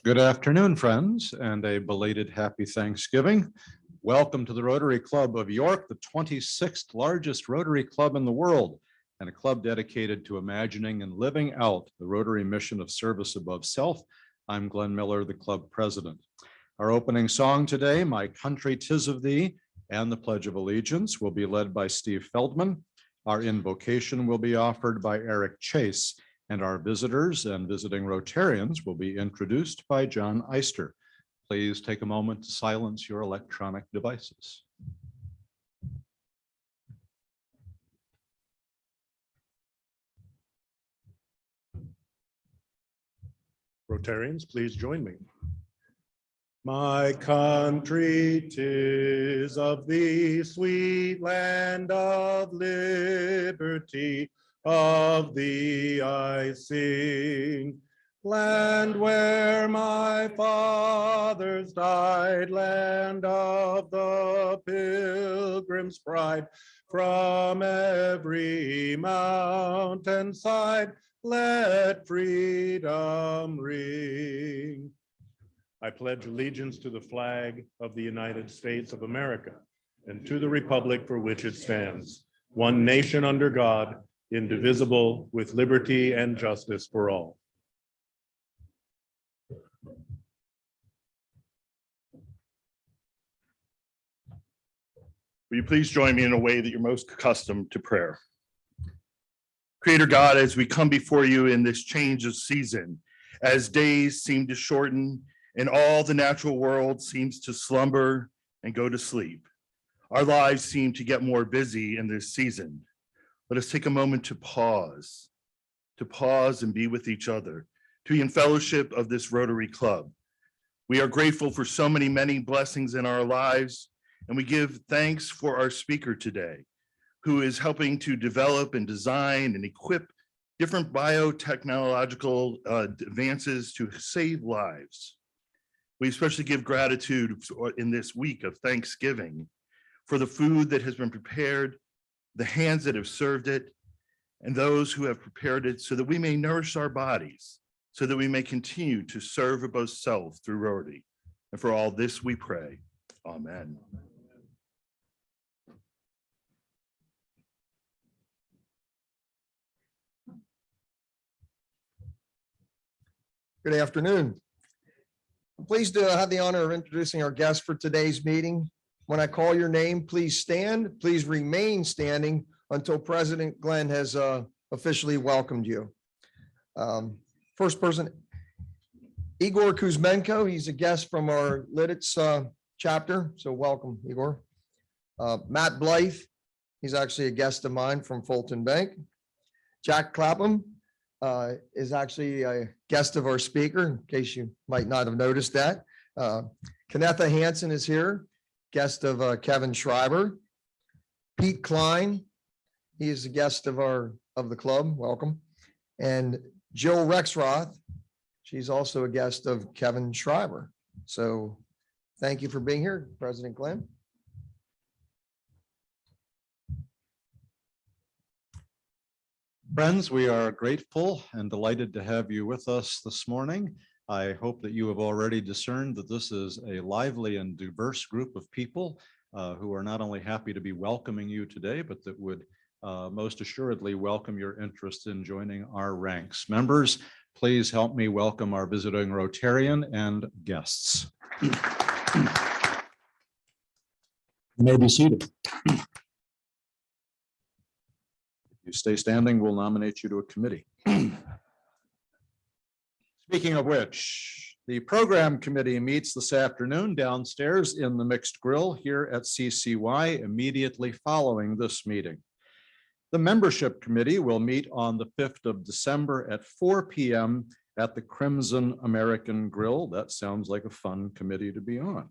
Good afternoon, friends, and a belated happy Thanksgiving. Welcome to the Rotary Club of York, the 26th largest Rotary club in the world, and a club dedicated to imagining and living out the Rotary mission of service above self. I'm Glenn Miller, the club president. Our opening song today, My Country 'Tis of Thee, and the Pledge of Allegiance will be led by Steve Feldman. Our invocation will be offered by Eric Chase, and our visitors and visiting Rotarians will be introduced by John Eister. Please take a moment to silence your electronic devices. Rotarians, please join me. My country, 'tis of thee, sweet land of liberty. Of thee I sing, land where my fathers died, land of the pilgrim's pride. From every mountainside, let freedom ring. I pledge allegiance to the flag of the United States of America and to the republic for which it stands, one nation under God, indivisible, with liberty and justice for all. Will you please join me in a way that you're most accustomed to prayer? Creator God, as we come before you in this change of season, as days seem to shorten and all the natural world seems to slumber and go to sleep, our lives seem to get more busy in this season. Let us take a moment to pause and be with each other, to be in fellowship of this Rotary Club. We are grateful for so many blessings in our lives, and we give thanks for our speaker today, who is helping to develop and design and equip different biotechnological advances to save lives. We especially give gratitude in this week of Thanksgiving for the food that has been prepared, the hands that have served it, and those who have prepared it so that we may nourish our bodies, so that we may continue to serve above self through Rotary. And for all this we pray, amen. Good afternoon. I'm pleased to have the honor of introducing our guest for today's meeting. When I call your name, please stand. Please remain standing until President Glenn has officially welcomed you. First person, Igor Kuzmenko. He's a guest from our Lidditz chapter, so welcome, Igor. Matt Blythe. He's actually a guest of mine from Fulton Bank. Jack Clapham is actually a guest of our speaker, in case you might not have noticed that. Kennetha Hansen is here, guest of Kevin Schreiber. Pete Klein, he is a guest of the club, welcome. And Jill Rexroth, she's also a guest of Kevin Schreiber. So thank you for being here, President Glenn. Friends, we are grateful and delighted to have you with us this morning. I hope that you have already discerned that this is a lively and diverse group of people who are not only happy to be welcoming you today, but that would most assuredly welcome your interest in joining our ranks. Members, please help me welcome our visiting Rotarian and guests. You may be seated. If you stay standing, we'll nominate you to a committee. Speaking of which, the program committee meets this afternoon downstairs in the mixed grill here at CCY immediately following this meeting. The membership committee will meet on the 5th of December at 4 p.m. at the Crimson American Grill. That sounds like a fun committee to be on.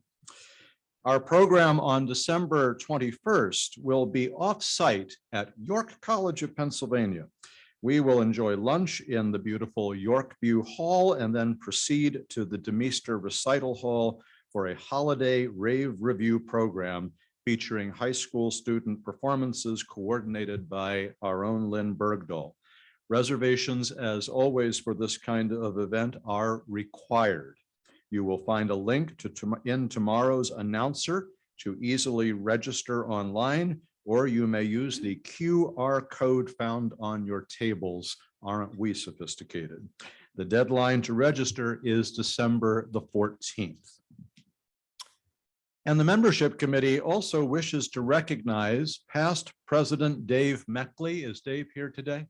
Our program on December 21st will be off-site at York College of Pennsylvania. We will enjoy lunch in the beautiful Yorkview Hall and then proceed to the Demeester Recital Hall for a holiday rave review program featuring high school student performances coordinated by our own Lynn Bergdahl. Reservations, as always, for this kind of event are required. You will find a link in tomorrow's announcer to easily register online, or you may use the QR code found on your tables. Aren't we sophisticated? The deadline to register is December the 14th. And the membership committee also wishes to recognize past President Dave Meckley. Is Dave here today?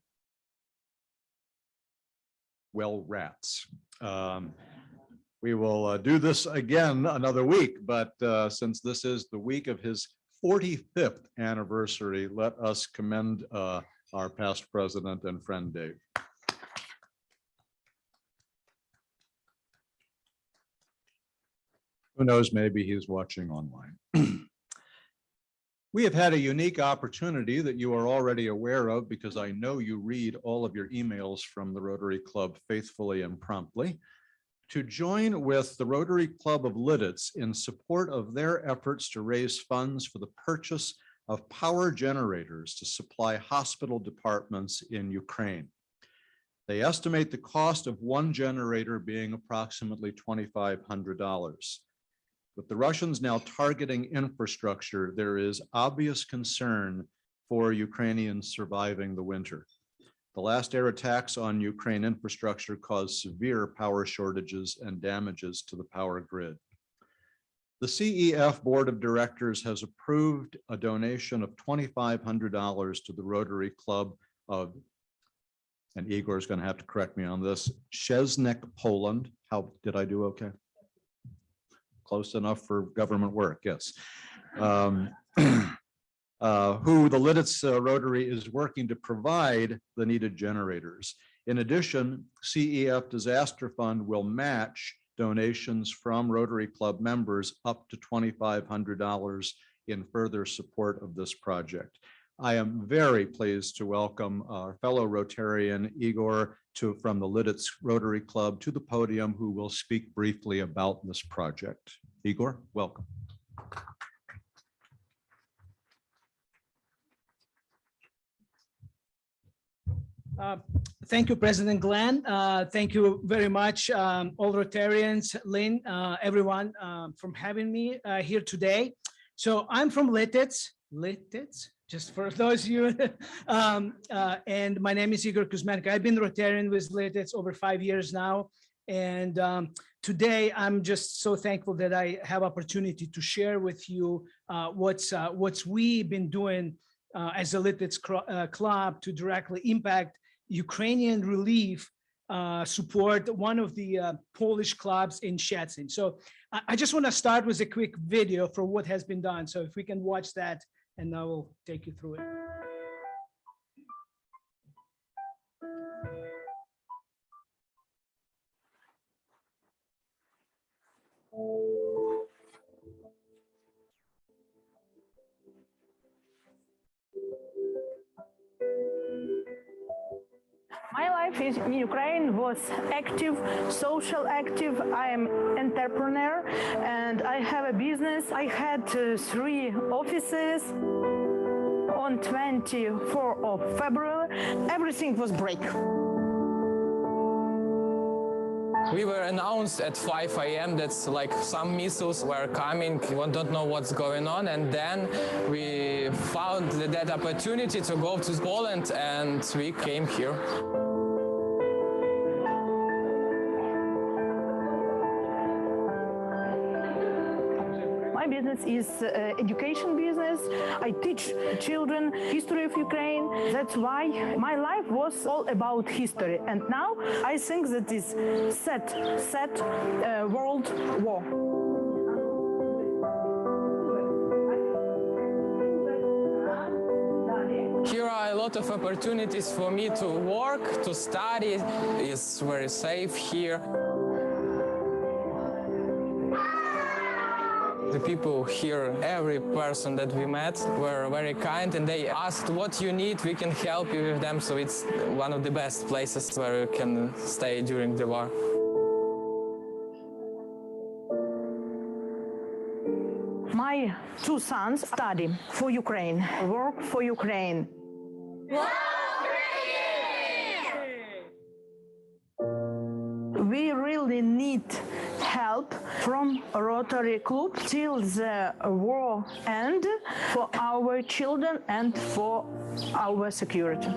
Well, rats. We will do this again another week, but since this is the week of his 45th anniversary, let us commend our past president and friend Dave. Who knows, maybe he's watching online. We have had a unique opportunity that you are already aware of because I know you read all of your emails from the Rotary Club faithfully and promptly, to join with the Rotary Club of Lidditz in support of their efforts to raise funds for the purchase of power generators to supply hospital departments in Ukraine. They estimate the cost of one generator being approximately $2,500. With the Russians now targeting infrastructure, there is obvious concern for Ukrainians surviving the winter. The last air attacks on Ukraine infrastructure caused severe power shortages and damages to the power grid. The CEF Board of Directors has approved a donation of $2,500 to the Rotary Club of, and Igor is going to have to correct me on this, Szczesnek, Poland. How did I do? Okay. Close enough for government work, yes. Who the Lidditz Rotary is working to provide the needed generators. In addition, CEF Disaster Fund will match donations from Rotary Club members up to $2,500 in further support of this project. I am very pleased to welcome our fellow Rotarian Igor from the Lidditz Rotary Club to the podium, who will speak briefly about this project. Igor, welcome. Thank you, President Glenn. Thank you very much, all Rotarians, Lynn, everyone, for having me here today. So I'm from Lidditz, just for those of you, and my name is Igor Kuzmenko. I've been Rotarian with Lidditz over 5 years now. And today I'm just so thankful that I have opportunity to share with you what's we've been doing as a Lidditz club to directly impact Ukrainian relief support, one of the Polish clubs in Szczecin. So I just want to start with a quick video for what has been done. So if we can watch that, and I will take you through it. My life in Ukraine was active, social active. I am entrepreneur and I have a business. I had 3 offices. On 24th of February, everything was break. We were announced at 5 a.m. that's like some missiles were coming, we don't know what's going on, and then we found that opportunity to go to Poland and we came here. My business is education business. I teach children history of Ukraine. That's why my life was all about history. And now I think that is set world war. Here are a lot of opportunities for me to work, to study. It's very safe here. The people here, every person that we met were very kind, and they asked what you need, we can help you with them. So it's one of the best places where you can stay during the war. two sons study for Ukraine, work for Ukraine. We really need help from Rotary Club till the war end for our children and for our security.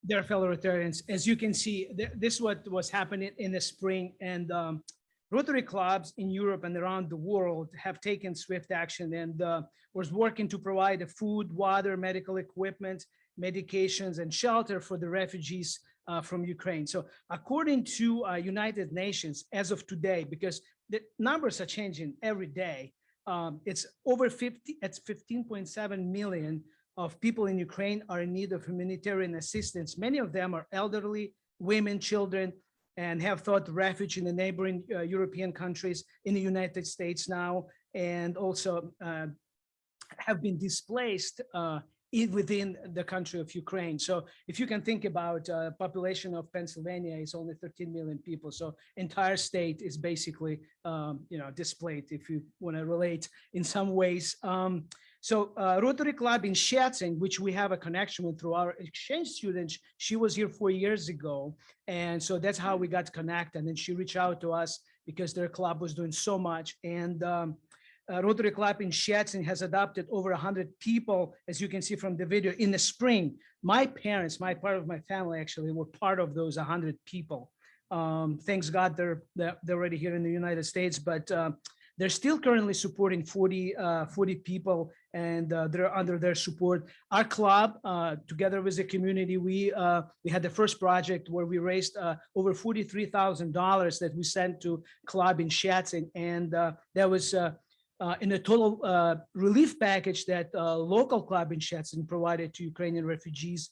Dear fellow Rotarians, as you can see, this is what was happening in the spring, and Rotary clubs in Europe and around the world have taken swift action and was working to provide food, water, medical equipment, medications, and shelter for the refugees from Ukraine. So according to United Nations, as of today, because the numbers are changing every day, it's over 15.7 million of people in Ukraine are in need of humanitarian assistance. Many of them are elderly, women, children, and have sought refuge in the neighboring European countries, in the United States now, and also have been displaced within the country of Ukraine. So if you can think about population of Pennsylvania is only 13 million people. So entire state is basically, displaced, if you want to relate in some ways. So Rotary Club in Szczecin, which we have a connection with through our exchange student, she was here 4 years ago. And so that's how we got connected. And she reached out to us because their club was doing so much. And Rotary Club in Szczecin has adopted over 100 people, as you can see from the video, in the spring. My parents, part of my family actually, were part of those 100 people. Thanks God they're already here in the United States, but they're still currently supporting 40 people, and they're under their support. Our club, together with the community, we had the first project where we raised over $43,000 that we sent to club in Szczecin, and that was in a total relief package that local club in Szczecin provided to Ukrainian refugees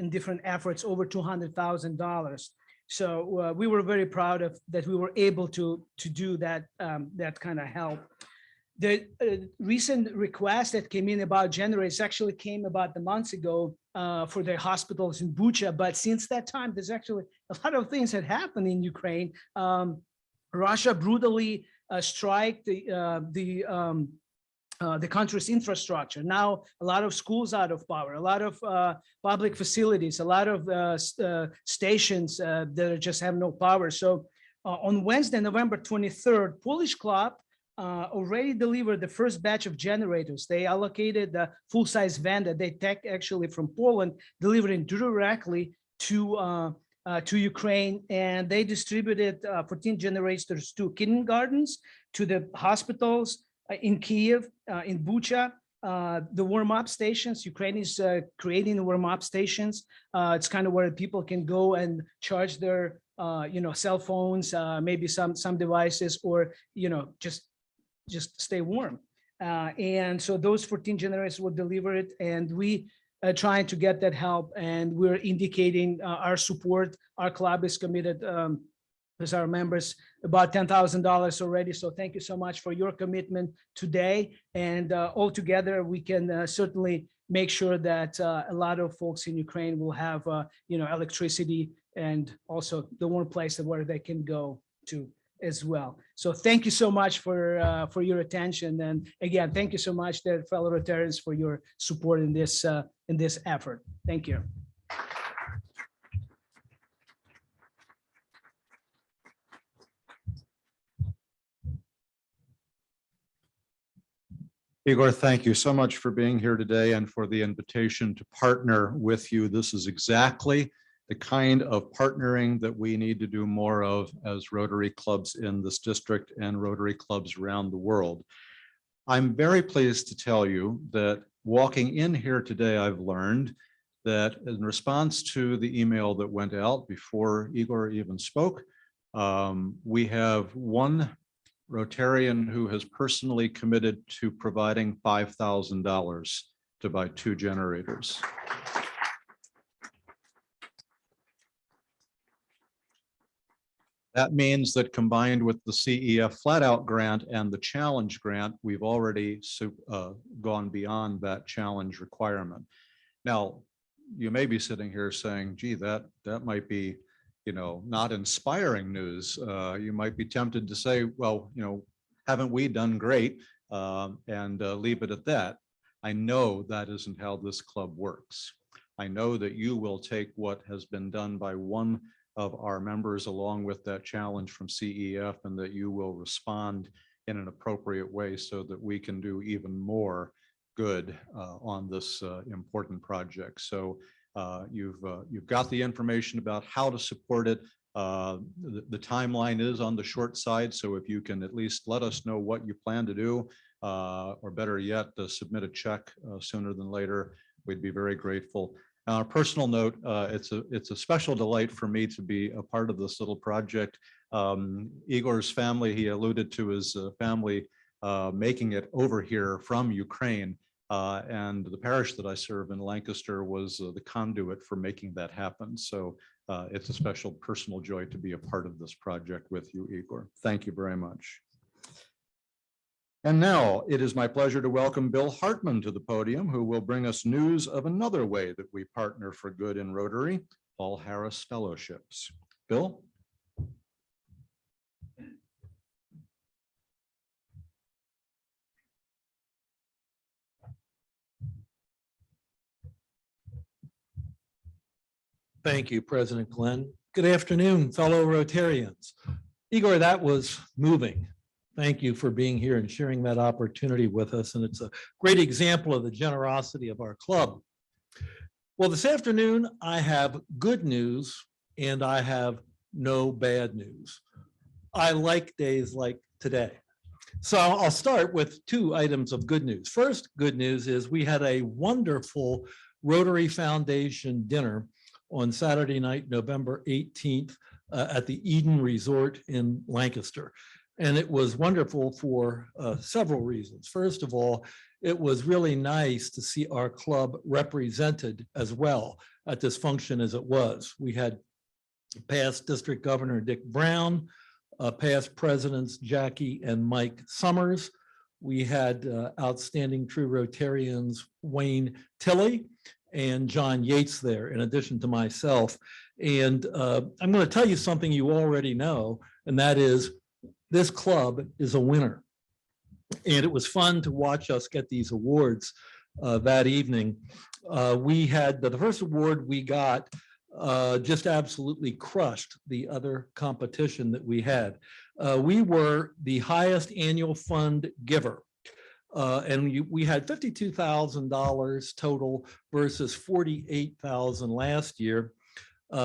in different efforts, over $200,000. So we were very proud of that. We were able to do that kind of help. The recent request that came in about generators actually came about the months ago for the hospitals in Bucha. But since that time, there's actually a lot of things that happened in Ukraine. Russia brutally strike the country's infrastructure. Now, a lot of schools out of power, a lot of public facilities, a lot of stations that just have no power. So on Wednesday, November 23rd, Polish club already delivered the first batch of generators. They allocated the full-size van that they take actually from Poland, delivering directly to Ukraine, and they distributed 14 generators to kindergartens, to the hospitals in Kiev, in Bucha, the warm-up stations. Ukraine is creating warm-up stations. It's kind of where people can go and charge their, cell phones, maybe some devices, or just stay warm. And so those 14 generators were delivered, and we trying to get that help, and we're indicating our support. Our club is committed with our members about $10,000 already. So thank you so much for your commitment today. And all together, we can certainly make sure that a lot of folks in Ukraine will have, electricity, and also the one place where they can go to as well. So thank you so much for your attention. And again, thank you so much, dear fellow Rotarians, for your support in this effort. Thank you. Igor, thank you so much for being here today and for the invitation to partner with you. This is exactly the kind of partnering that we need to do more of as Rotary clubs in this district and Rotary clubs around the world. I'm very pleased to tell you that walking in here today, I've learned that in response to the email that went out before Igor even spoke, we have one Rotarian who has personally committed to providing $5,000 to buy 2 generators. That means that combined with the CEF flat out grant and the challenge grant, we've already gone beyond that challenge requirement. Now, you may be sitting here saying, gee, that might be, not inspiring news. You might be tempted to say, well, haven't we done great? And leave it at that. I know that isn't how this club works. I know that you will take what has been done by one of our members along with that challenge from CEF, and that you will respond in an appropriate way so that we can do even more good on this important project. So you've got the information about how to support it. The timeline is on the short side, so if you can at least let us know what you plan to do, or better yet, submit a check sooner than later, we'd be very grateful. On a personal note, it's a special delight for me to be a part of this little project. Igor's family, he alluded to his family making it over here from Ukraine, and the parish that I serve in Lancaster was the conduit for making that happen. So it's a special personal joy to be a part of this project with you, Igor. Thank you very much. And now it is my pleasure to welcome Bill Hartman to the podium, who will bring us news of another way that we partner for good in Rotary, Paul Harris Fellowships. Bill? Thank you, President Glenn. Good afternoon, fellow Rotarians. Igor, that was moving. Thank you for being here and sharing that opportunity with us. And it's a great example of the generosity of our club. Well, this afternoon, I have good news and I have no bad news. I like days like today. So I'll start with 2 items of good news. First, good news is we had a wonderful Rotary Foundation dinner on Saturday night, November 18th, at the Eden Resort in Lancaster. And it was wonderful for several reasons. First of all, it was really nice to see our club represented as well at this function as it was. We had past District Governor Dick Brown, past presidents Jackie and Mike Summers. We had outstanding true Rotarians Wayne Tilley and John Yates there, in addition to myself. And I'm going to tell you something you already know, and that is this club is a winner. And it was fun to watch us get these awards that evening. We had the first award we got just absolutely crushed the other competition that we had. We were the highest annual fund giver. And we had $52,000 total versus $48,000 last year.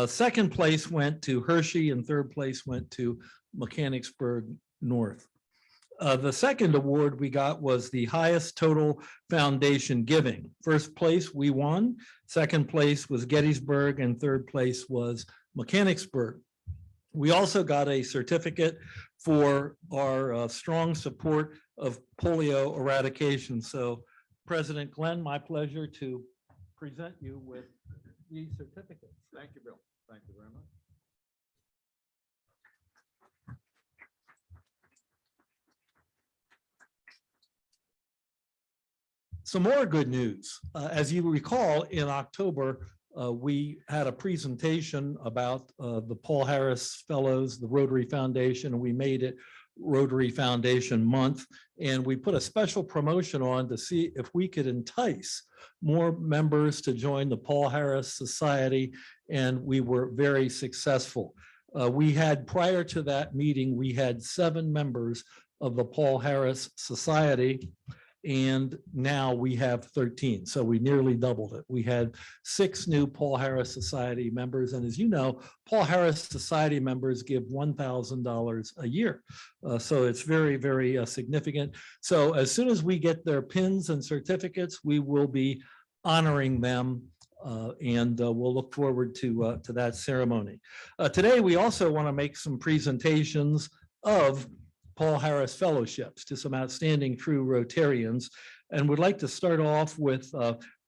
Second place went to Hershey and third place went to Mechanicsburg North. The second award we got was the highest total foundation giving. First place we won, second place was Gettysburg, and third place was Mechanicsburg. We also got a certificate for our strong support of polio eradication. So President Glenn, my pleasure to present you with these certificates. Thank you, Bill. Thank you very much. Some more good news. As you recall, in October, we had a presentation about the Paul Harris Fellows, the Rotary Foundation, and we made it Rotary Foundation Month. And we put a special promotion on to see if we could entice more members to join the Paul Harris Society, and we were very successful. We had, prior to that meeting, we had 7 members of the Paul Harris Society, and now we have 13. So we nearly doubled it. We had 6 new Paul Harris Society members. And as you know, Paul Harris Society members give $1,000 a year. So it's very, very significant. So as soon as we get their pins and certificates, we will be honoring them. And we'll look forward to that ceremony. Today, we also want to make some presentations of Paul Harris Fellowships to some outstanding true Rotarians, and would like to start off with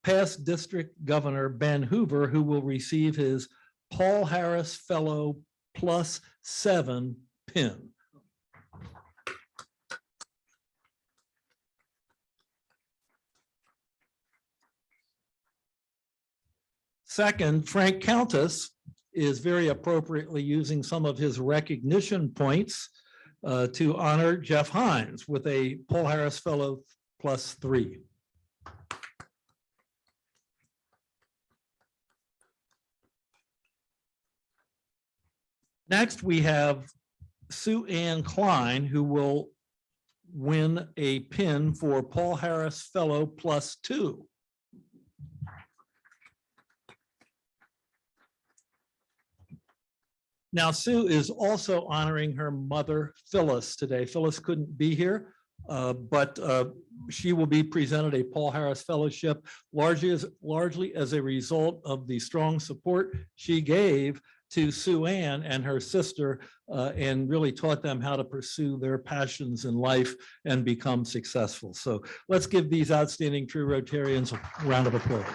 past District Governor Ben Hoover, who will receive his Paul Harris Fellow +7 pin. Second, Frank Countess is very appropriately using some of his recognition points to honor Jeff Hines with a Paul Harris Fellow +3. Next, we have Sue Ann Klein, who will win a pin for Paul Harris Fellow +2. Now, Sue is also honoring her mother, Phyllis, today. Phyllis couldn't be here, but she will be presented a Paul Harris Fellowship largely as a result of the strong support she gave to Sue Ann and her sister, and really taught them how to pursue their passions in life and become successful. So let's give these outstanding true Rotarians a round of applause.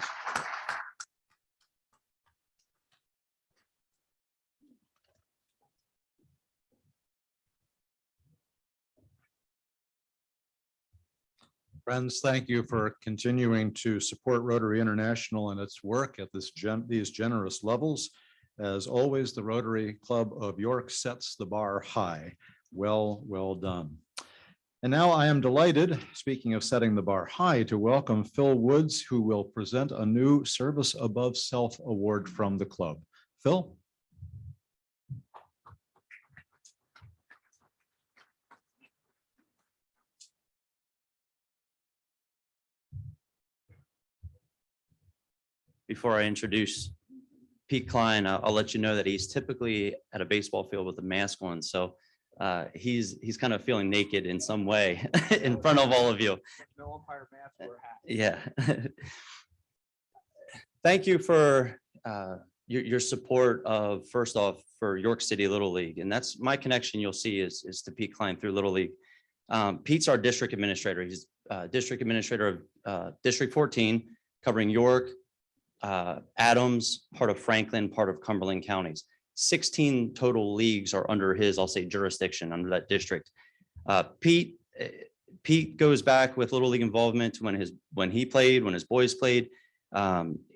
Friends, thank you for continuing to support Rotary International and its work at these generous levels. As always, the Rotary Club of York sets the bar high. Well done. And now I am delighted, speaking of setting the bar high, to welcome Phil Woods, who will present a new Service Above Self Award from the club. Phil? Before I introduce Pete Klein, I'll let you know that he's typically at a baseball field with a mask on. So he's kind of feeling naked in some way in front of all of you. No umpire mask or hat. Yeah. Thank you for your support of, first off, for York City Little League. And that's my connection you'll see is to Pete Klein through Little League. Pete's our district administrator. He's district administrator of District 14, covering York, Adams, part of Franklin, part of Cumberland counties. 16 total leagues are under his, I'll say, jurisdiction under that district. Pete goes back with Little League involvement to when his boys played.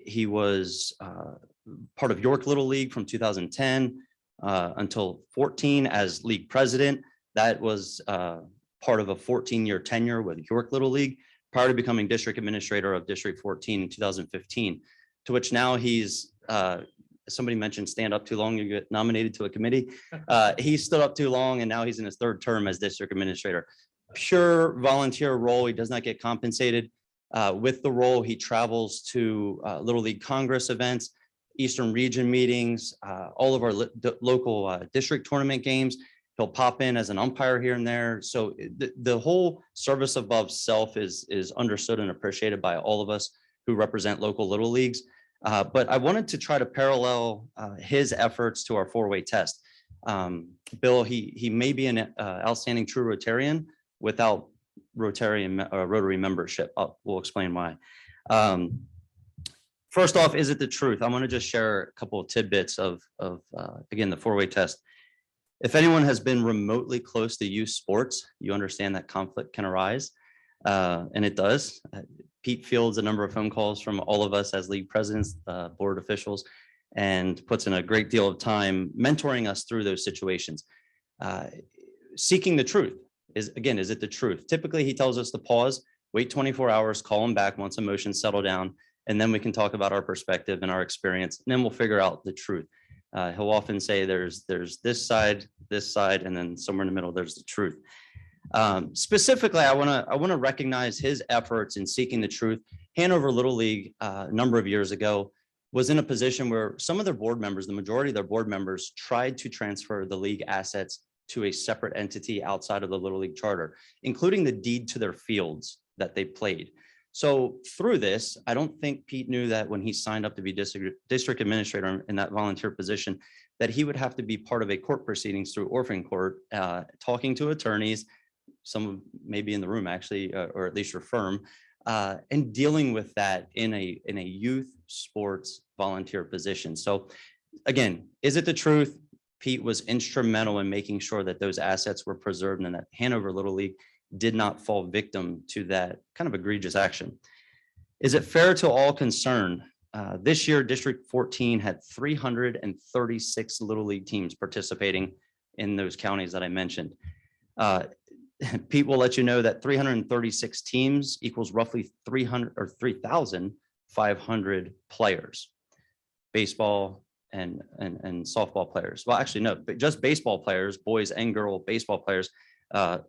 He was part of York Little League from 2010 until 14 as league president. That was part of a 14-year tenure with York Little League prior to becoming district administrator of District 14 in 2015. To which now he's, somebody mentioned stand up too long, you get nominated to a committee. He stood up too long and now he's in his third term as district administrator. Pure volunteer role, he does not get compensated. With the role, he travels to Little League Congress events, Eastern Region meetings, all of our local district tournament games. He'll pop in as an umpire here and there. So the whole service above self is understood and appreciated by all of us who represent local Little Leagues. But I wanted to try to parallel his efforts to our four-way test. Bill, he may be an outstanding true Rotarian without Rotary membership. We'll explain why. First off, is it the truth? I want to just share a couple of tidbits of again, the four-way test. If anyone has been remotely close to youth sports, you understand that conflict can arise, and it does. Pete fields a number of phone calls from all of us as league presidents, board officials, and puts in a great deal of time mentoring us through those situations. Seeking the truth is it the truth? Typically, he tells us to pause, wait 24 hours, call him back once emotions settle down, and then we can talk about our perspective and our experience, and then we'll figure out the truth. He'll often say there's this side, and then somewhere in the middle, there's the truth. Specifically, I want to recognize his efforts in seeking the truth. Hanover Little League, a number of years ago, was in a position where some of their board members, the majority of their board members, tried to transfer the league assets to a separate entity outside of the Little League charter, including the deed to their fields that they played. So through this, I don't think Pete knew that when he signed up to be district administrator in that volunteer position, that he would have to be part of a court proceedings through orphan court, talking to attorneys, some maybe in the room actually, or at least your firm, and dealing with that in a youth sports volunteer position. So again, is it the truth? Pete was instrumental in making sure that those assets were preserved and that Hanover Little League did not fall victim to that kind of egregious action. Is it fair to all concerned? This year, District 14 had 336 Little League teams participating in those counties that I mentioned. Pete will let you know that 336 teams equals roughly 300 or 3,500 players, baseball and softball players. Well, actually, no, but just baseball players, boys and girl baseball players.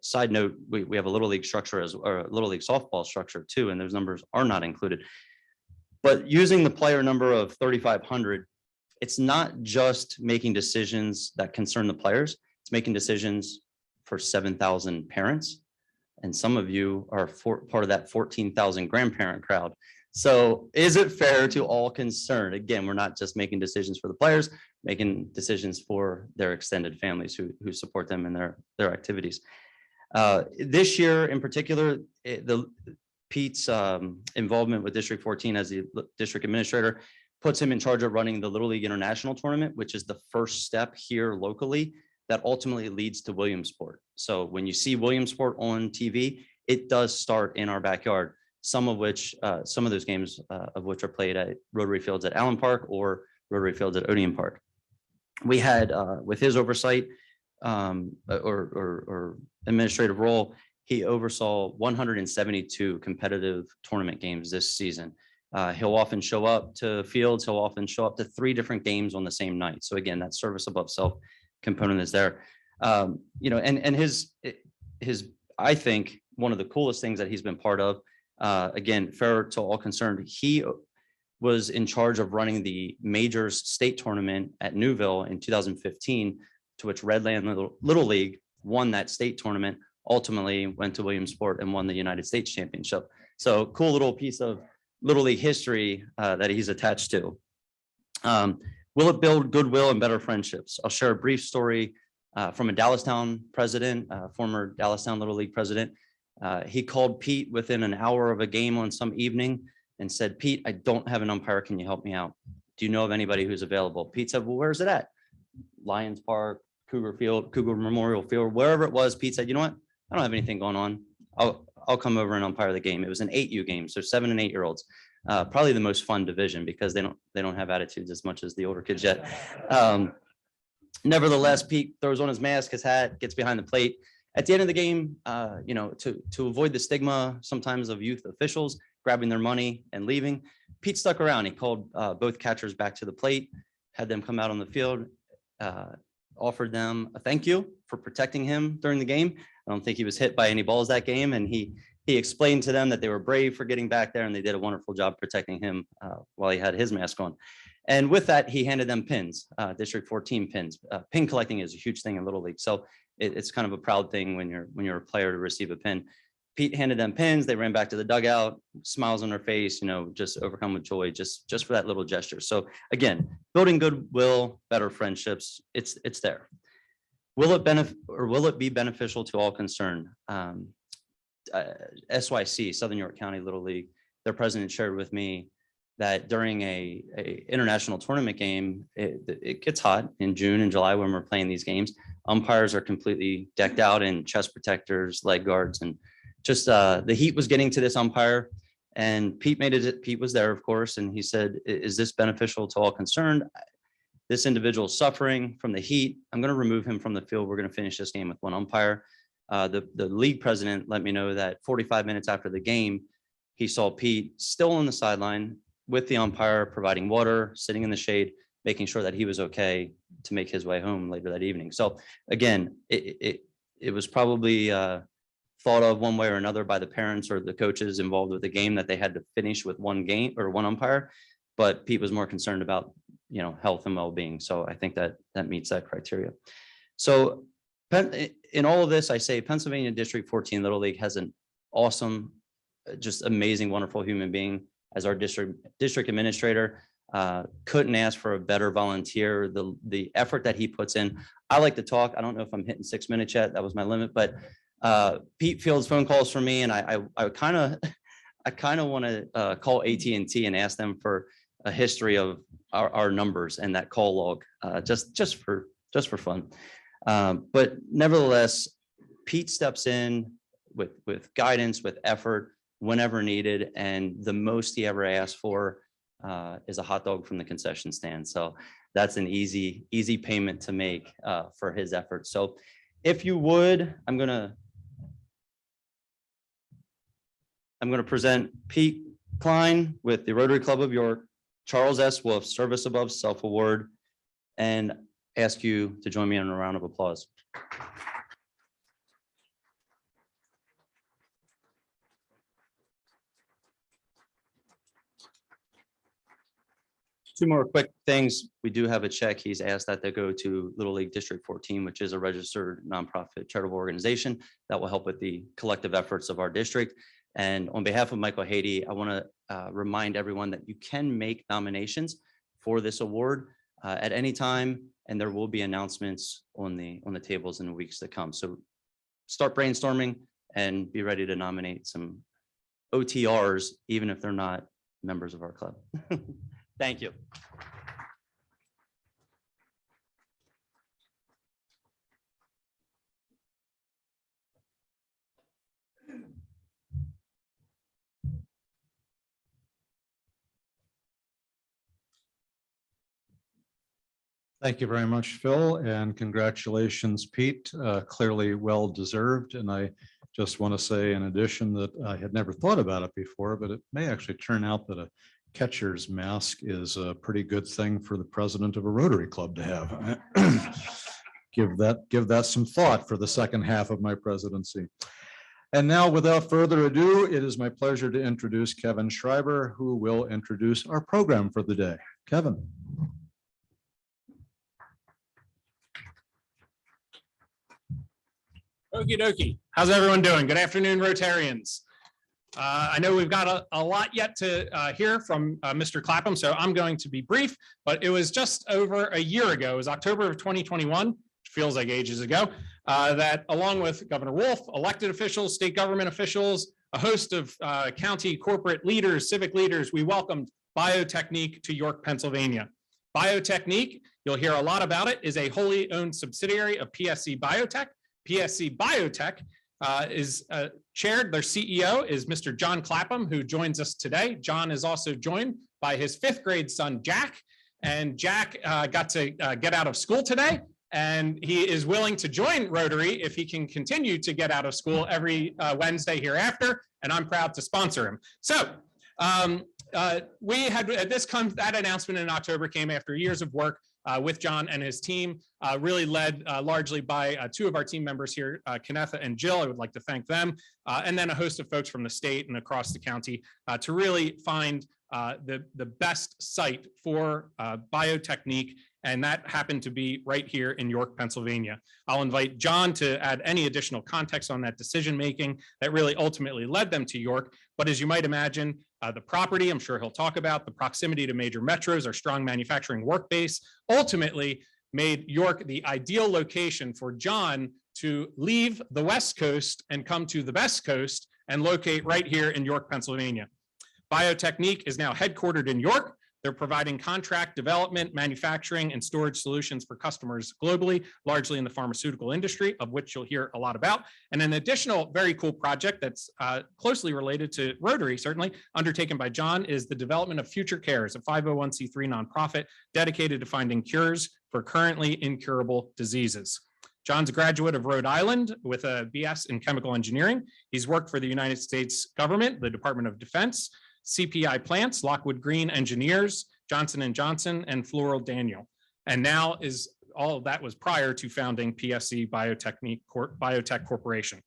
Side note, we have a Little League structure or a Little League softball structure too, and those numbers are not included. But using the player number of 3,500, it's not just making decisions that concern the players, it's making decisions for 7,000 parents. And some of you are part of that 14,000 grandparent crowd. So is it fair to all concerned? Again, we're not just making decisions for the players, making decisions for their extended families who support them in their activities. This year in particular, Pete's involvement with District 14 as the district administrator puts him in charge of running the Little League International Tournament, which is the first step here locally that ultimately leads to Williamsport. So when you see Williamsport on TV, it does start in our backyard, some of those games of which are played at Rotary Fields at Allen Park or Rotary Fields at Odeon Park. We had, with his oversight or administrative role, he oversaw 172 competitive tournament games this season. He'll often show up to fields. He'll often show up to 3 different games on the same night. So again, that service above self component is there. And his, I think one of the coolest things that he's been part of, again, fair to all concerned, he was in charge of running the majors state tournament at Newville in 2015, to which Redland Little League won that state tournament, ultimately went to Williamsport and won the United States Championship. So cool little piece of Little League history that he's attached to. Will it build goodwill and better friendships? I'll share a brief story from a Dallastown president, former Dallastown Little League president. He called Pete within an hour of a game on some evening and said, "Pete, I don't have an umpire. Can you help me out? Do you know of anybody who's available?" Pete said, "Well, where's it at?" Lions Park, Cougar Field, Cougar Memorial Field, wherever it was. Pete said, "You know what? I don't have anything going on. I'll come over and umpire the game." It was an 8U game, so 7 and 8-year-olds. Probably the most fun division because they don't have attitudes as much as the older kids yet. Nevertheless, Pete throws on his mask, his hat, gets behind the plate. At the end of the game, to avoid the stigma sometimes of youth officials grabbing their money and leaving, Pete stuck around. He called both catchers back to the plate, had them come out on the field, offered them a thank you for protecting him during the game. I don't think he was hit by any balls that game, and he explained to them that they were brave for getting back there and they did a wonderful job protecting him while he had his mask on. And with that, he handed them pins, District 14 pins. Pin collecting is a huge thing in Little League, so it's kind of a proud thing when you're a player to receive a pin. Pete handed them pins. They ran back to the dugout, smiles on their face, just overcome with joy, just for that little gesture. So again, building goodwill, better friendships, it's there. Will it be beneficial to all concerned? SYC, Southern York County Little League, their president shared with me that during a international tournament game, it gets hot in June and July when we're playing these games. Umpires are completely decked out in chest protectors, leg guards, and just the heat was getting to this umpire. And Pete Pete was there, of course, and he said, "Is this beneficial to all concerned? This individual is suffering from the heat. I'm going to remove him from the field. We're going to finish this game with one umpire." The league president let me know that 45 minutes after the game, he saw Pete still on the sideline with the umpire, providing water, sitting in the shade, making sure that he was okay to make his way home later that evening. So again, it was probably thought of one way or another by the parents or the coaches involved with the game that they had to finish with one game or one umpire, but Pete was more concerned about health and well-being. So I think that meets that criteria. So in all of this, I say Pennsylvania District 14 Little League has an awesome, just amazing, wonderful human being as our district administrator. Couldn't ask for a better volunteer. The effort that he puts in. I like to talk. I don't know if I'm hitting 6 minutes yet. That was my limit, but Pete fields phone calls for me, and I kind of want to call AT&T and ask them for a history of our numbers and that call log, just for fun. But nevertheless, Pete steps in with guidance, with effort whenever needed, and the most he ever asked for is a hot dog from the concession stand. So that's an easy payment to make for his effort. So if you would, I'm gonna present Pete Klein with the Rotary Club of York, Charles S. Wolf Service Above Self Award, and ask you to join me in a round of applause. Two more quick things. We do have a check. He's asked that to go to Little League District 14, which is a registered nonprofit charitable organization that will help with the collective efforts of our district. And on behalf of Michael Haiti, I want to remind everyone that you can make nominations for this award at any time, and there will be announcements on the tables in the weeks to come. So start brainstorming and be ready to nominate some OTRs, even if they're not members of our club. Thank you. Thank you very much, Phil, and congratulations, Pete. Clearly well deserved. And I just want to say in addition that I had never thought about it before, but it may actually turn out that a catcher's mask is a pretty good thing for the president of a Rotary Club to have. Give that some thought for the second half of my presidency. And now, without further ado, it is my pleasure to introduce Kevin Schreiber, who will introduce our program for the day. Kevin. Okie dokie. How's everyone doing? Good afternoon, Rotarians. I know we've got a lot yet to hear from Mr. Clapham, so I'm going to be brief, but it was just over a year ago, it was October of 2021, which feels like ages ago, that along with Governor Wolf, elected officials, state government officials, a host of county corporate leaders, civic leaders, we welcomed BioTechnique to York, Pennsylvania. BioTechnique, you'll hear a lot about it, is a wholly owned subsidiary of PSC Biotech. PSC Biotech is chaired, their CEO is Mr. John Clapham, who joins us today. John is also joined by his 5th grade son, Jack. And Jack got to get out of school today, and he is willing to join Rotary if he can continue to get out of school every Wednesday hereafter, and I'm proud to sponsor him. So we had that announcement in October came after years of work with John and his team, really led largely by 2 of our team members here, Kennetha and Jill. I would like to thank them, and then a host of folks from the state and across the county to really find the best site for BioTechnique, and that happened to be right here in York, Pennsylvania. I'll invite John to add any additional context on that decision-making that really ultimately led them to York. But as you might imagine, the property, I'm sure he'll talk about, the proximity to major metros, our strong manufacturing work base, ultimately made York the ideal location for John to leave the West Coast and come to the best coast and locate right here in York, Pennsylvania. BioTechnique is now headquartered in York. They're providing contract development, manufacturing, and storage solutions for customers globally, largely in the pharmaceutical industry, of which you'll hear a lot about. And an additional very cool project that's closely related to Rotary, certainly, undertaken by John, is the development of Future Cares, a 501c3 nonprofit dedicated to finding cures for currently incurable diseases. John's a graduate of Rhode Island with a BS in chemical engineering. He's worked for the United States government, the Department of Defense, CPI Plants, Lockwood Green Engineers, Johnson & Johnson, and Floral Daniel. And now is all of that was prior to founding PSC Biotech Corporation.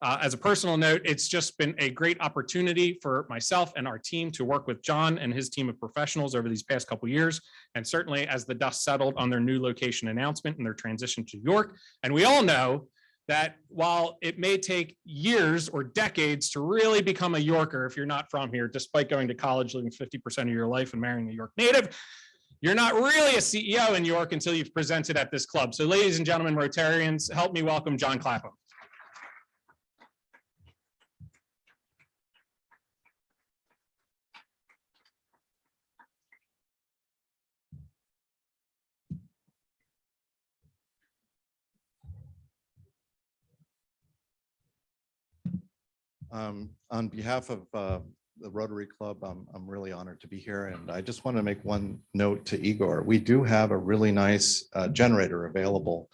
As a personal note, it's just been a great opportunity for myself and our team to work with John and his team of professionals over these past couple of years. And certainly as the dust settled on their new location announcement and their transition to York. And we all know that while it may take years or decades to really become a Yorker if you're not from here, despite going to college, living 50% of your life and marrying a York native, you're not really a CEO in York until you've presented at this club. So ladies and gentlemen, Rotarians, help me welcome John Clapham. On behalf of the Rotary Club, I'm really honored to be here, and I just want to make one note to Igor. We do have a really nice generator available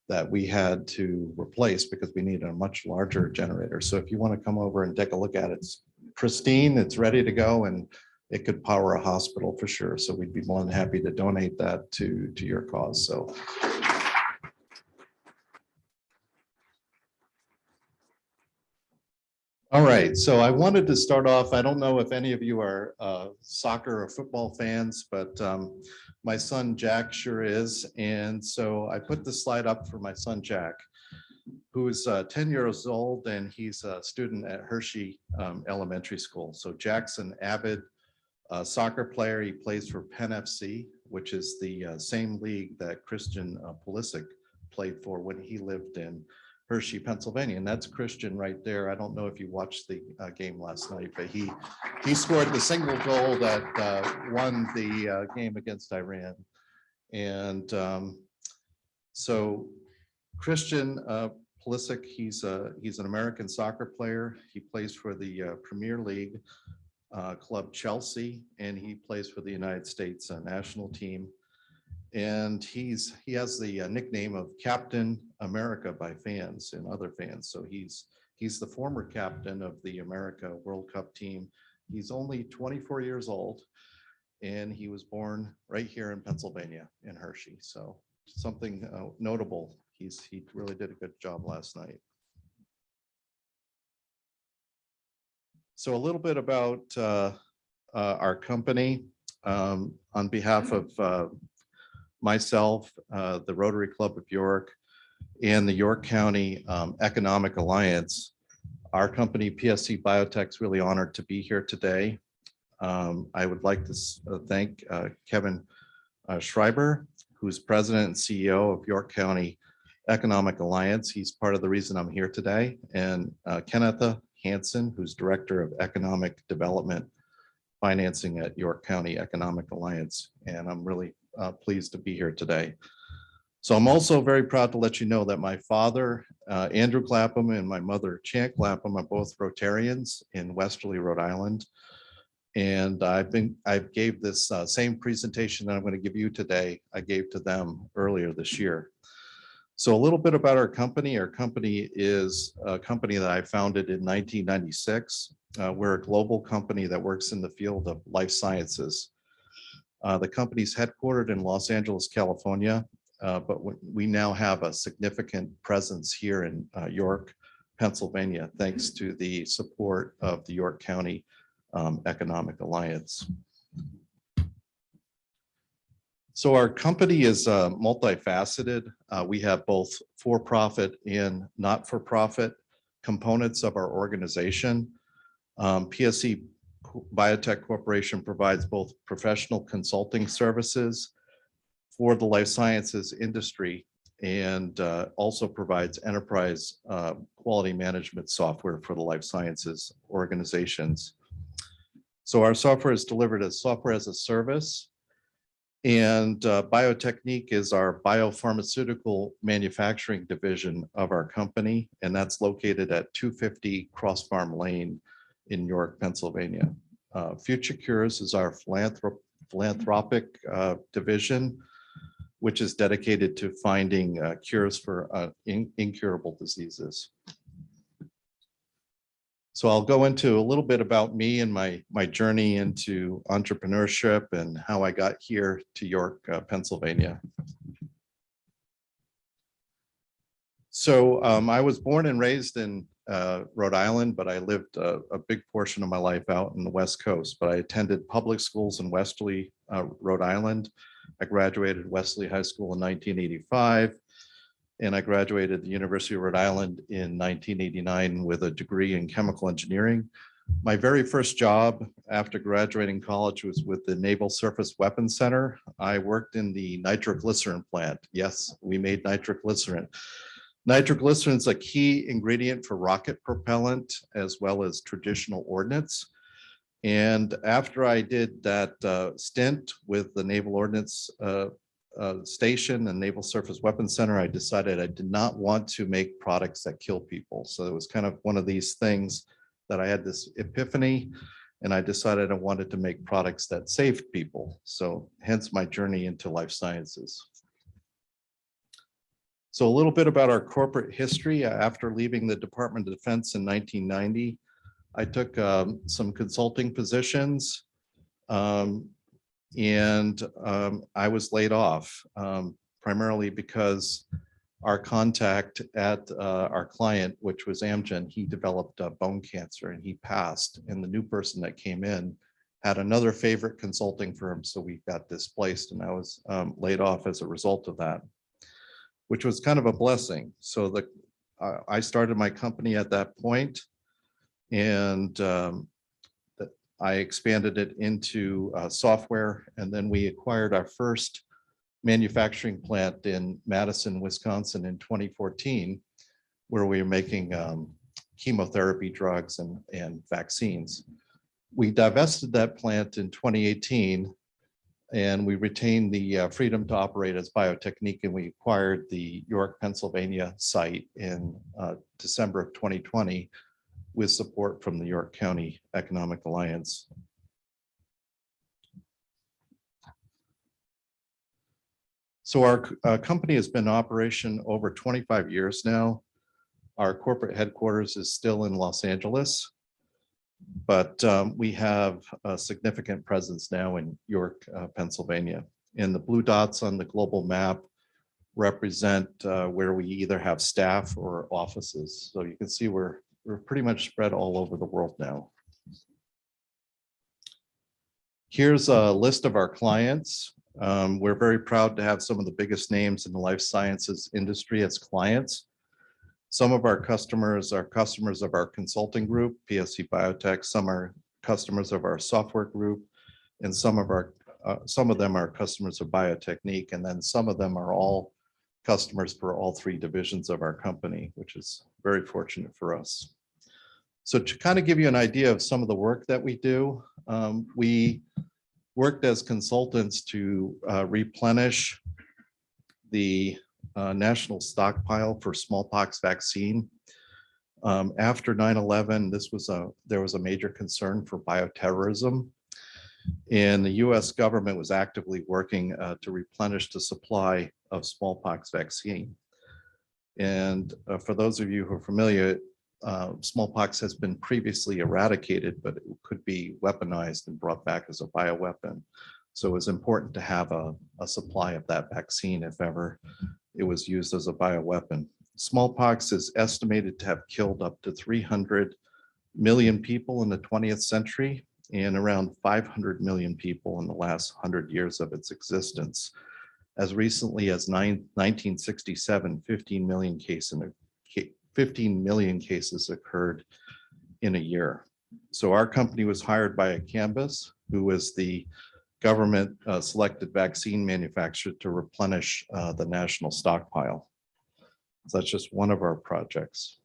that we had to replace because we need a much larger generator. So if you want to come over and take a look at it, it's pristine, it's ready to go, and it could power a hospital for sure. So we'd be more than happy to donate that to your cause. So. All right, so I wanted to start off, I don't know if any of you are soccer or football fans, but my son Jack sure is. And so I put this slide up for my son Jack, who is 10 years old, and he's a student at Hershey Elementary School. So Jack's an avid soccer player. He plays for Penn FC, which is the same league that Christian Pulisic played for when he lived in Hershey, Pennsylvania, and that's Christian right there. I don't know if you watched the game last night, but he scored the single goal that won the game against Iran. And so Christian Pulisic, he's an American soccer player. He plays for the Premier League club Chelsea, and he plays for the United States national team. And he has the nickname of Captain America by fans and other fans. So he's the former captain of the America World Cup team. He's only 24 years old, and he was born right here in Pennsylvania in Hershey. So something notable. He really did a good job last night. So a little bit about our company. On behalf of myself, the Rotary Club of York, and the York County Economic Alliance, our company PSC Biotech is really honored to be here today. I would like to thank Kevin Schreiber, who's president and CEO of York County Economic Alliance. He's part of the reason I'm here today. And Kenneth Hansen, who's director of economic development financing at York County Economic Alliance. And I'm really pleased to be here today. So I'm also very proud to let you know that my father, Andrew Clapham, and my mother, Chan Clapham, are both Rotarians in Westerly, Rhode Island. And I gave this same presentation that I'm going to give you today, I gave to them earlier this year. So a little bit about our company. Our company is a company that I founded in 1996. We're a global company that works in the field of life sciences. The company's headquartered in Los Angeles, California, but we now have a significant presence here in York, Pennsylvania, thanks to the support of the York County Economic Alliance. So our company is multifaceted. We have both for-profit and not-for-profit components of our organization. PSC Biotech Corporation provides both professional consulting services for the life sciences industry and also provides enterprise quality management software for the life sciences organizations. So our software is delivered as software as a service, and BioTechnique is our biopharmaceutical manufacturing division of our company, and that's located at 250 Cross Farm Lane in York, Pennsylvania. Future Cures is our philanthropic division, which is dedicated to finding cures for incurable diseases. So I'll go into a little bit about me and my journey into entrepreneurship and how I got here to York, Pennsylvania. So I was born and raised in Rhode Island, but I lived a big portion of my life out in the West Coast. But I attended public schools in Westerly, Rhode Island. I graduated Westerly High School in 1985. and I graduated the University of Rhode Island in 1989 with a degree in chemical engineering. My very first job after graduating college was with the Naval Surface Weapons Center. I worked in the nitroglycerin plant. Yes, we made nitroglycerin. Nitroglycerin is a key ingredient for rocket propellant as well as traditional ordnance. And after I did that stint with the Naval Ordnance Station and Naval Surface Weapons Center, I decided I did not want to make products that kill people. So it was kind of one of these things that I had this epiphany, and I decided I wanted to make products that saved people. So hence my journey into life sciences. So a little bit about our corporate history. After leaving the Department of Defense in 1990, I took some consulting positions, and I was laid off primarily because our contact at our client, which was Amgen, he developed bone cancer and he passed. And the new person that came in had another favorite consulting firm, so we got displaced, and I was laid off as a result of that, which was kind of a blessing. So I started my company at that point, and I expanded it into software, and then we acquired our first manufacturing plant in Madison, Wisconsin in 2014, where we were making chemotherapy drugs and vaccines. We divested that plant in 2018, and we retained the freedom to operate as BioTechnique, and we acquired the York, Pennsylvania site in December of 2020 with support from the York County Economic Alliance. So our company has been in operation over 25 years now. Our corporate headquarters is still in Los Angeles, but we have a significant presence now in York, Pennsylvania. And the blue dots on the global map represent where we either have staff or offices. So you can see we're pretty much spread all over the world now. Here's a list of our clients. We're very proud to have some of the biggest names in the life sciences industry as clients. Some of our customers are customers of our consulting group, PSC Biotech. Some are customers of our software group, and some of them are customers of BioTechnique, and then some of them are all customers for all three divisions of our company, which is very fortunate for us. So to kind of give you an idea of some of the work that we do, we worked as consultants to replenish the national stockpile for smallpox vaccine. After 9/11, there was a major concern for bioterrorism, and the US government was actively working to replenish the supply of smallpox vaccine. And for those of you who are familiar, smallpox has been previously eradicated, but it could be weaponized and brought back as a bioweapon. So it was important to have a supply of that vaccine if ever it was used as a bioweapon. Smallpox is estimated to have killed up to 300 million people in the 20th century and around 500 million people in the last 100 years of its existence. As recently as 1967, 15 million cases occurred in a year. So our company was hired by a Canvas, who was the government selected vaccine manufacturer, to replenish the national stockpile. So that's just one of our projects.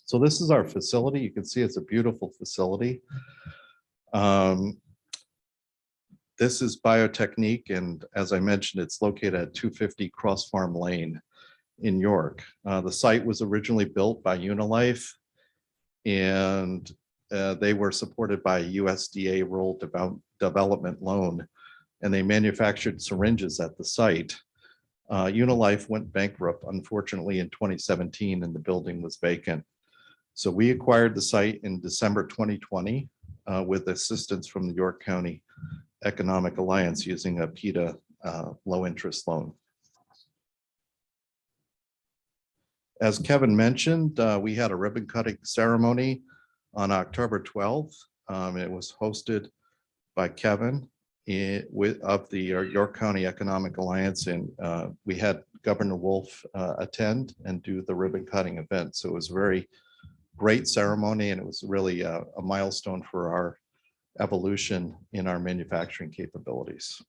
So this is our facility. You can see it's a beautiful facility. This is BioTechnique, and as I mentioned, it's located at 250 Cross Farm Lane in York. The site was originally built by Unilife, and they were supported by a USDA Rural Development loan, and they manufactured syringes at the site. Unilife went bankrupt, unfortunately, in 2017, and the building was vacant. So we acquired the site in December 2020 with assistance from the York County Economic Alliance using a PETA low interest loan. As Kevin mentioned, we had a ribbon cutting ceremony on October 12th. It was hosted by Kevin of the York County Economic Alliance, and we had Governor Wolf attend and do the ribbon cutting event. So it was a very great ceremony, and it was really a milestone for our evolution in our manufacturing capabilities.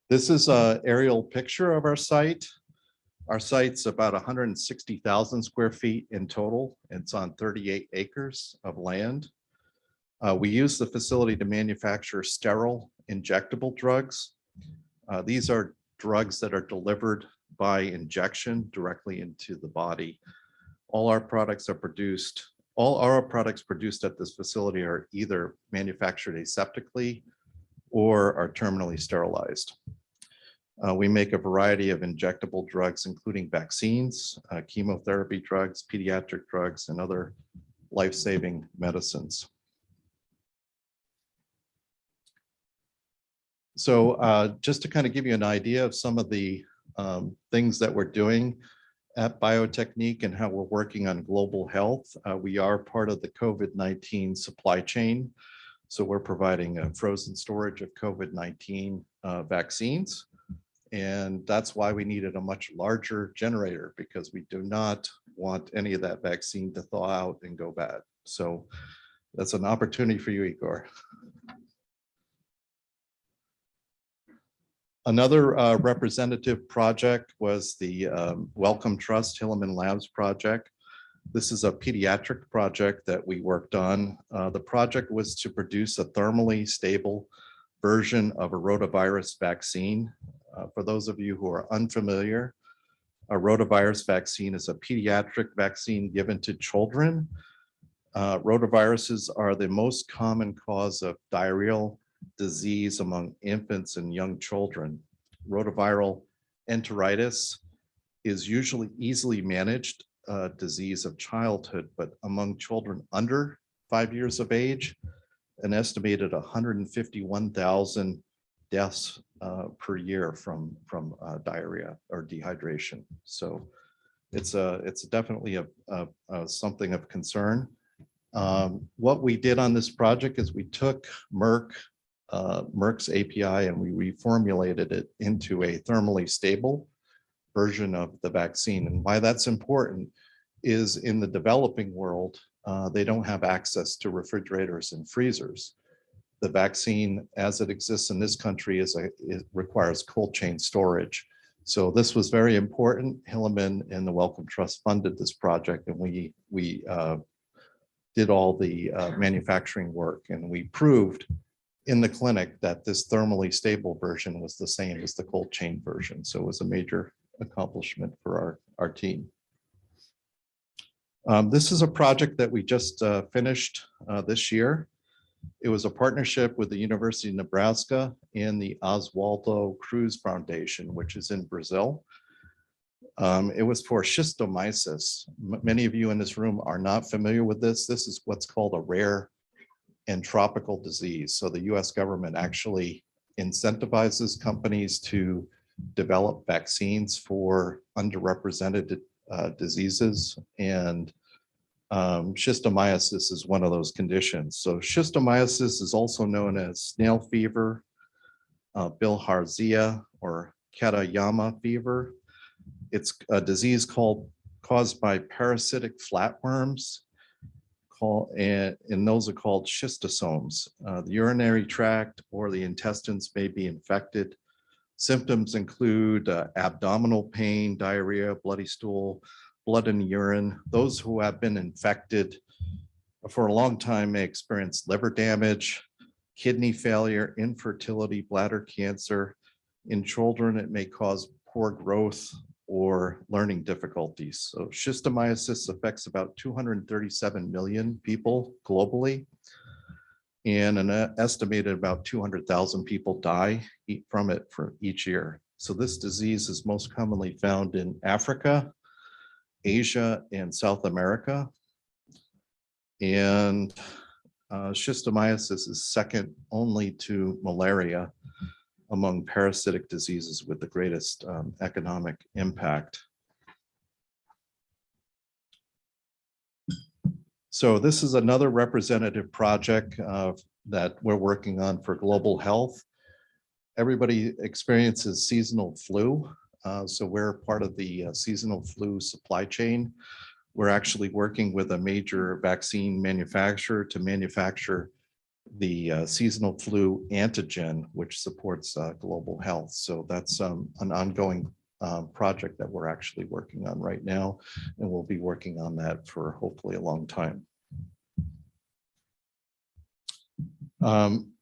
This is an aerial picture of our site. Our site's about 160,000 square feet in total. It's on 38 acres of land. We use the facility to manufacture sterile injectable drugs. These are drugs that are delivered by injection directly into the body. All our products produced at this facility are either manufactured aseptically or are terminally sterilized. We make a variety of injectable drugs, including vaccines, chemotherapy drugs, pediatric drugs, and other life-saving medicines. So just to kind of give you an idea of some of the things that we're doing at BioTechnique and how we're working on global health, we are part of the COVID-19 supply chain. So we're providing frozen storage of COVID-19 vaccines. And that's why we needed a much larger generator, because we do not want any of that vaccine to thaw out and go bad. So that's an opportunity for you, Igor. Another representative project was the Wellcome Trust Hilleman Labs project. This is a pediatric project that we worked on. The project was to produce a thermally stable version of a rotavirus vaccine. For those of you who are unfamiliar, a rotavirus vaccine is a pediatric vaccine given to children. Rotaviruses are the most common cause of diarrheal disease among infants and young children. Rotaviral enteritis is usually easily managed disease of childhood, but among children under 5 years of age, an estimated 151,000 deaths per year from diarrhea or dehydration. So it's definitely something of concern. What we did on this project is we took Merck's API and we reformulated it into a thermally stable version of the vaccine. And why that's important is in the developing world, they don't have access to refrigerators and freezers. The vaccine, as it exists in this country, it requires cold chain storage. So this was very important. Hilleman and the Wellcome Trust funded this project, and we did all the manufacturing work, and we proved in the clinic that this thermally stable version was the same as the cold chain version. So it was a major accomplishment for our team. This is a project that we just finished this year. It was a partnership with the University of Nebraska and the Oswaldo Cruz Foundation, which is in Brazil. It was for schistomiasis. Many of you in this room are not familiar with this. This is what's called a rare and tropical disease. So the US government actually incentivizes companies to develop vaccines for underrepresented diseases, and schistomiasis is one of those conditions. So schistomiasis is also known as snail fever, bilharzia, or Katayama fever. It's a disease caused by parasitic flatworms, and those are called schistosomes. The urinary tract or the intestines may be infected. Symptoms include abdominal pain, diarrhea, bloody stool, blood in the urine. Those who have been infected for a long time may experience liver damage, kidney failure, infertility, bladder cancer. In children, it may cause poor growth or learning difficulties. So schistomiasis affects about 237 million people globally, and an estimated about 200,000 people die from it for each year. So this disease is most commonly found in Africa, Asia, and South America. And schistomiasis is second only to malaria among parasitic diseases with the greatest economic impact. So this is another representative project that we're working on for global health. Everybody experiences seasonal flu. So we're part of the seasonal flu supply chain. We're actually working with a major vaccine manufacturer to manufacture the seasonal flu antigen, which supports global health. So that's an ongoing project that we're actually working on right now, and we'll be working on that for hopefully a long time.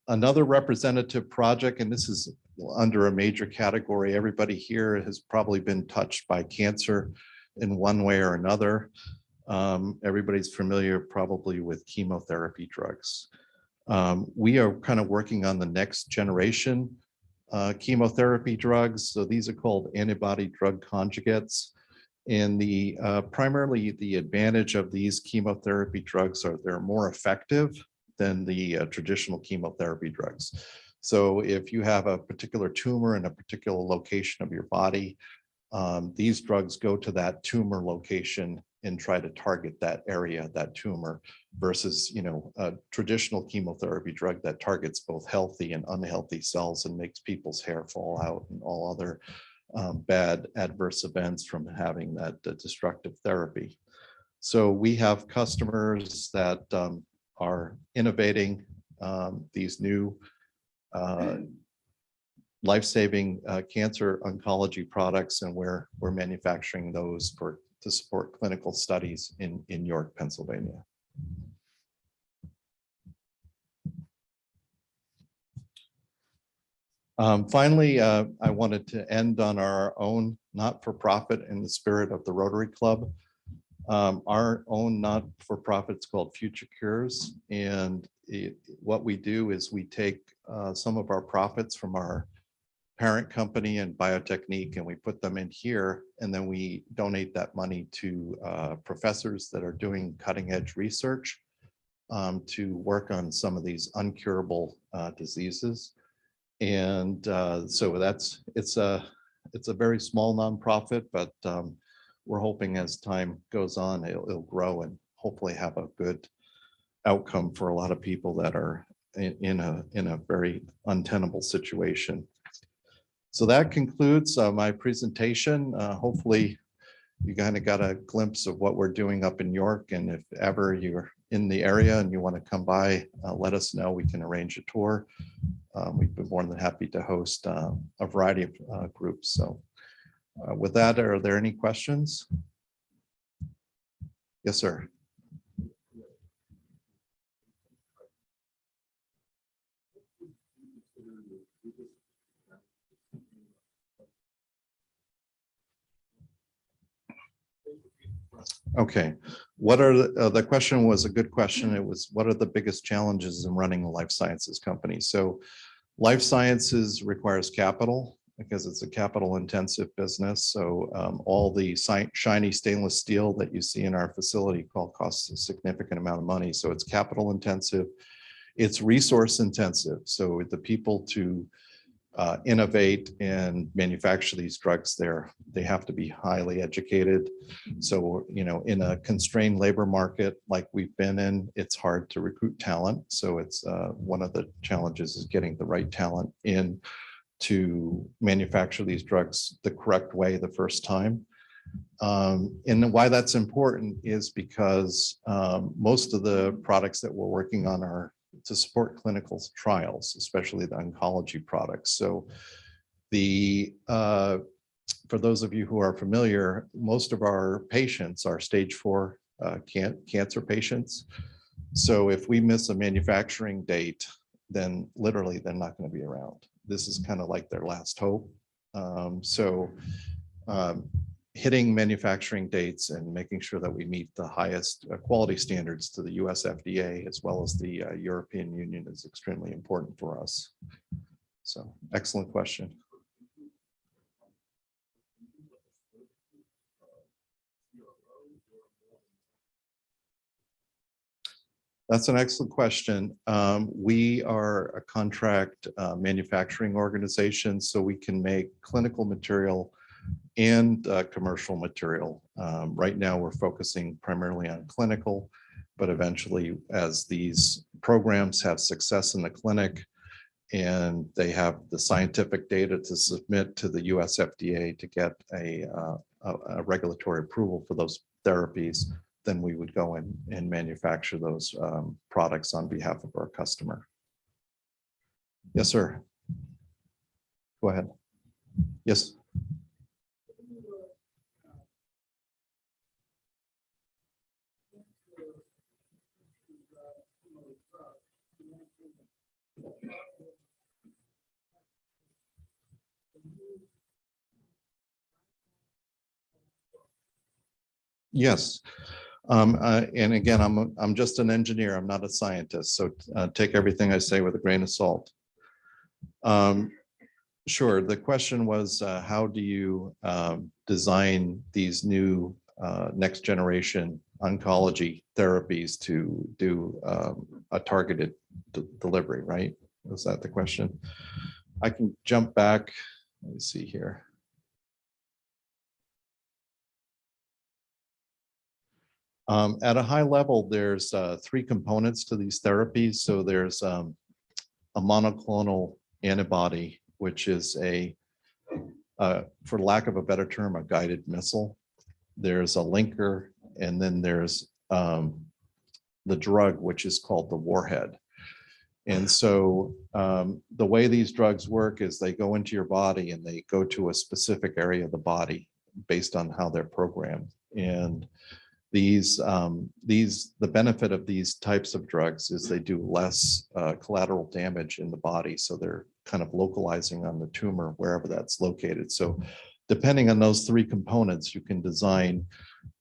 Another representative project, and this is under a major category, everybody here has probably been touched by cancer in one way or another. Everybody's familiar probably with chemotherapy drugs. We are kind of working on the next generation chemotherapy drugs. So these are called antibody drug conjugates. And the primarily the advantage of these chemotherapy drugs are they're more effective than the traditional chemotherapy drugs. So if you have a particular tumor in a particular location of your body, these drugs go to that tumor location and try to target that area, that tumor, versus, you know, a traditional chemotherapy drug that targets both healthy and unhealthy cells and makes people's hair fall out and all other bad adverse events from having that destructive therapy. So we have customers that are innovating these new life-saving cancer oncology products, and we're manufacturing those to support clinical studies in York, Pennsylvania. Finally, I wanted to end on our own not-for-profit in the spirit of the Rotary Club. Our own not-for-profit is called Future Cures, and what we do is we take some of our profits from our parent company and Biotechnique, and we put them in here, and then we donate that money to professors that are doing cutting-edge research to work on some of these uncurable diseases. And so it's a very small nonprofit, but we're hoping as time goes on, it'll grow and hopefully have a good outcome for a lot of people that are in a very untenable situation. So that concludes my presentation. Hopefully you kind of got a glimpse of what we're doing up in York, and if ever you're in the area and you want to come by, let us know. We can arrange a tour. We've been more than happy to host a variety of groups. So with that, are there any questions? Yes, sir. Okay, what are the question was a good question. It was, what are the biggest challenges in running a life sciences company? So life sciences requires capital because it's a capital intensive business. So all the shiny stainless steel that you see in our facility costs a significant amount of money. So it's capital intensive. It's resource intensive. So the people to innovate and manufacture these drugs, they have to be highly educated. So, you know, in a constrained labor market like we've been in, it's hard to recruit talent. So it's one of the challenges is getting the right talent in to manufacture these drugs the correct way the first time. And why that's important is because most of the products that we're working on are to support clinical trials, especially the oncology products. So for those of you who are familiar, most of our patients are stage 4 cancer patients. So if we miss a manufacturing date, then literally they're not going to be around. This is kind of like their last hope. Hitting manufacturing dates and making sure that we meet the highest quality standards to the US FDA as well as the European Union is extremely important for us. So excellent question. That's an excellent question. We are a contract manufacturing organization, so we can make clinical material and commercial material. Right now, we're focusing primarily on clinical, but eventually, as these programs have success in the clinic And they have the scientific data to submit to the US FDA to get a regulatory approval for those therapies, then we would go in and manufacture those products on behalf of our customer. Yes, sir. Go ahead. Yes. Yes. And again, I'm just an engineer. I'm not a scientist. So take everything I say with a grain of salt. Sure. The question was, how do you design these new next generation oncology therapies to do a targeted delivery, right? Was that the question? I can jump back. Let me see here. At a high level, there's 3 components to these therapies. So there's a monoclonal antibody, which is for lack of a better term, a guided missile. There's a linker, and then there's the drug, which is called the warhead. And so the way these drugs work is they go into your body and they go to a specific area of the body based on how they're programmed. And the benefit of these types of drugs is they do less collateral damage in the body. So they're kind of localizing on the tumor wherever that's located. So depending on those 3 components, you can design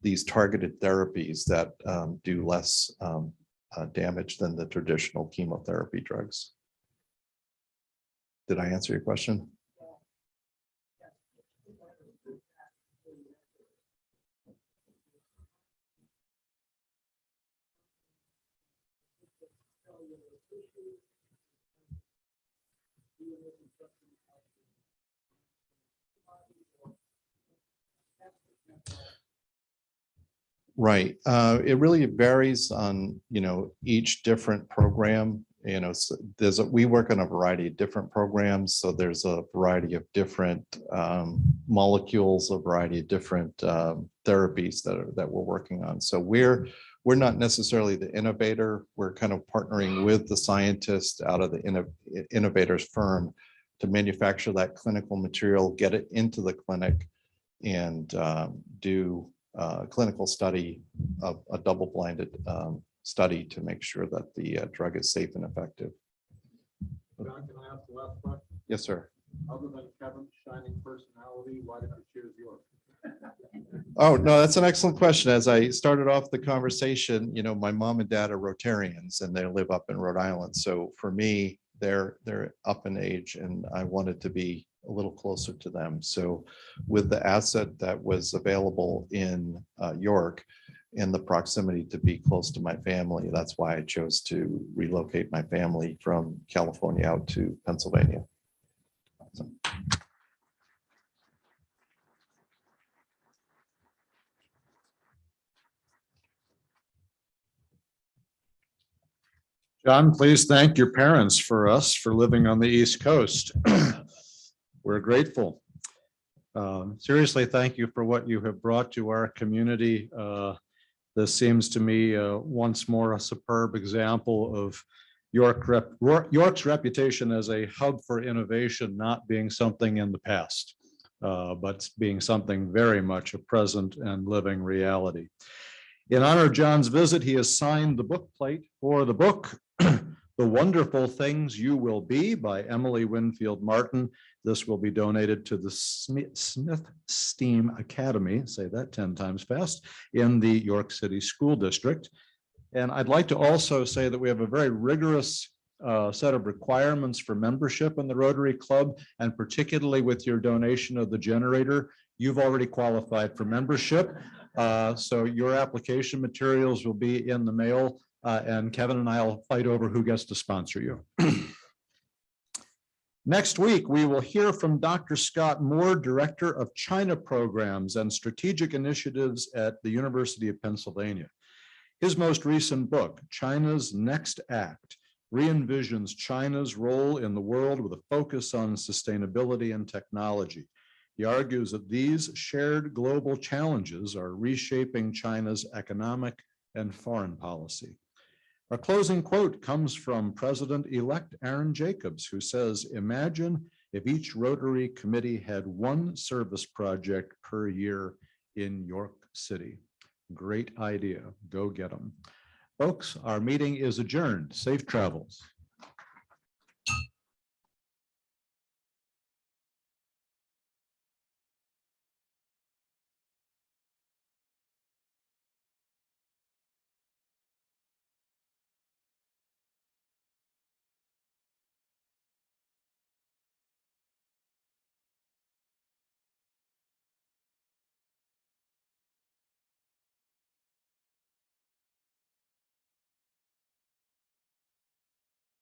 these targeted therapies that do less damage than the traditional chemotherapy drugs. Did I answer your question? Right. It really varies on, each different program. So we work on a variety of different programs. So there's a variety of different molecules, a variety of different therapies that we're working on. So we're not necessarily the innovator. We're kind of partnering with the scientists out of the innovator's firm to manufacture that clinical material, get it into the clinic, and do clinical study, of a double-blinded study to make sure that the drug is safe and effective. John, can I ask the last question? Yes, sir. Other than Kevin's shining personality, why did you choose York? Oh, no, that's an excellent question. As I started off the conversation, my mom and dad are Rotarians and they live up in Rhode Island. So for me, they're up in age and I wanted to be a little closer to them. So with the asset that was available in York and the proximity to be close to my family, that's why I chose to relocate my family from California out to Pennsylvania. So. John, please thank your parents for us for living on the East Coast. We're grateful. Seriously, thank you for what you have brought to our community. This seems to me once more a superb example of York's reputation as a hub for innovation, not being something in the past, but being something very much a present and living reality. In honor of John's visit, he has signed the book plate for the book, The Wonderful Things You Will Be by Emily Winfield Martin. This will be donated to the Smith STEAM Academy, say that 10 times fast, in the York City School District. And I'd like to also say that we have a very rigorous set of requirements for membership in the Rotary Club, and particularly with your donation of the generator, you've already qualified for membership. So your application materials will be in the mail, and Kevin and I will fight over who gets to sponsor you. Next week, we will hear from Dr. Scott Moore, Director of China Programs and Strategic Initiatives at the University of Pennsylvania. His most recent book, China's Next Act, re-envisions China's role in the world with a focus on sustainability and technology. He argues that these shared global challenges are reshaping China's economic and foreign policy. Our closing quote comes from President-elect Aaron Jacobs, who says, "Imagine if each Rotary committee had one service project per year in York City." Great idea. Go get them. Folks, our meeting is adjourned. Safe travels.